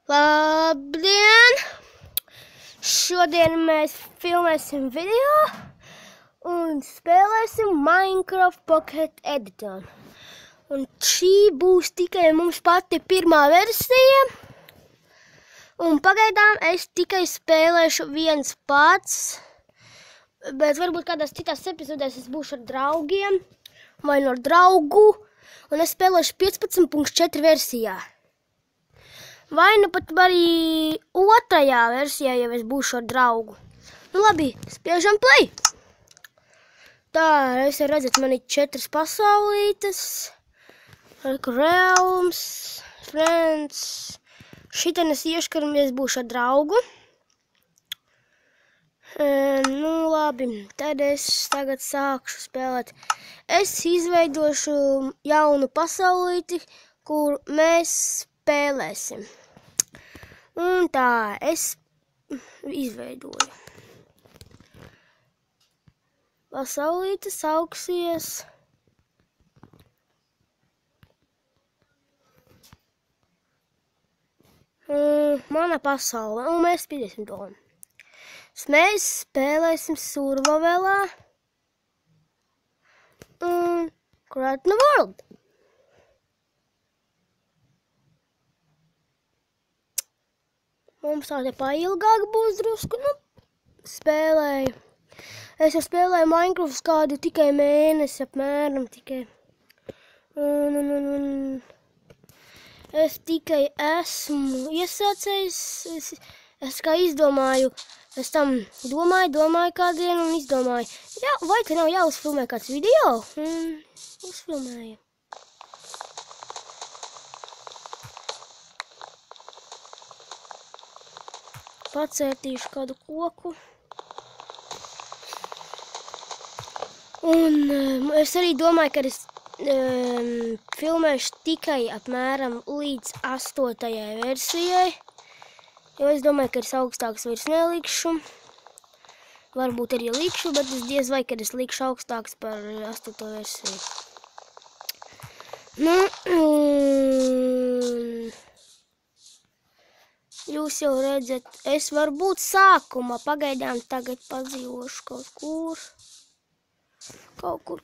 Labdien! Šodien mēs filmēsim video un spēlēsim Minecraft Pocket Editor. Un šī būs tikai mums pati pirmā versija. Un pagaidām es tikai spēlēšu viens pats. Bet varbūt kādās citās epizodēs es būšu ar draugiem vai no draugu. Un es spēlēšu 15.4 versijā. Vai nu pat arī otrajā versijā, ja es būšu ar draugu. Nu labi, spiežam play. Tā, es redzat, man ir 4 pasaulītes. Realms, Friends. Šitien es iešu, kad es būšu ar draugu. Nu labi, tad es tagad sākšu spēlēt. Es izveidošu jaunu pasaulīti, kur mēs spēlēsim. Un tā, es izveidoju. Pasaulīte sauksies mana pasaule, un mēs spiedīsim to. Mēs spēlēsim survivalā un Create the World. Mums tā te pailgāk būs drusku, nu, spēlēju. Es jau spēlēju Minecraft kādu tikai mēnesi, apmēram tikai. Es tikai esmu iesācējis, es kā izdomāju, es tam domāju kādienu un izdomāju. Jā, vai te nav jāuzfilmē kāds video? Uzfilmēju. Pacērtīšu kādu koku. Un es arī domāju, ka es filmēšu tikai apmēram līdz 8. versijai. Jo es domāju, ka es augstāks vairs nelikšu. Varbūt arī likšu, bet es diez vai, kad es likšu augstāks par 8. versiju. Nu, jūs jau redzat, es varbūt sākumā pagaidām tagad padzīvošu kaut kur. Kaut kur.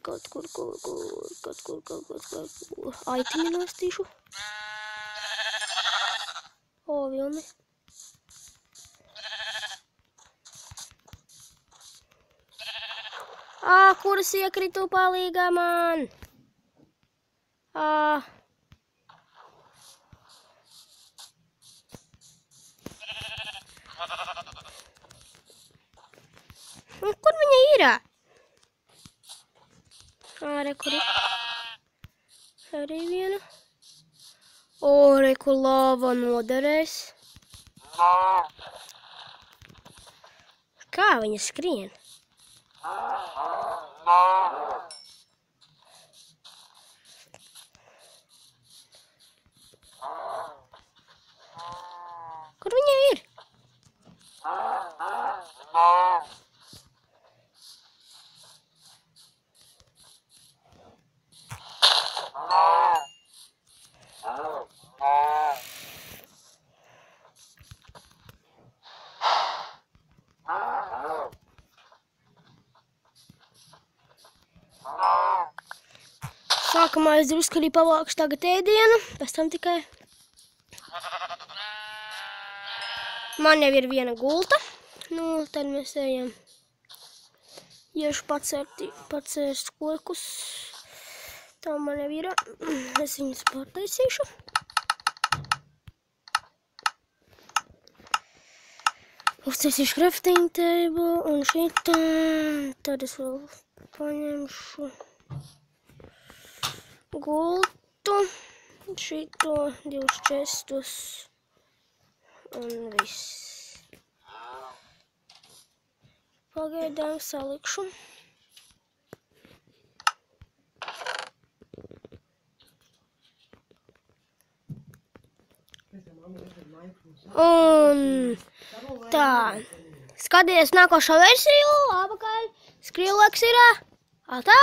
Aitini nostīšu. O, vilni. Kuras iekritu palīgā man? Kur viņa ir? Re, kur ir? Arī viena. Re, kur lava noderēs. Kā viņa skrien? Kur viņa ir? Sākumā es drusku arī pavākšu tagad ēdienu, pēc tam tikai. Man jau ir viena gulta. Nu, tad mēs ejam. Iešu pacērst kokus. Tā man jau ir. Es viņus pārtaisīšu. Uztaisīšu crafting table un šitā. Tad es vēl paņemšu gultu, šito 2 čestus un viss. Pagaidām salikšu. Un tā, skaties nākošo versiju, apakaļ, Skrillex ir, tā!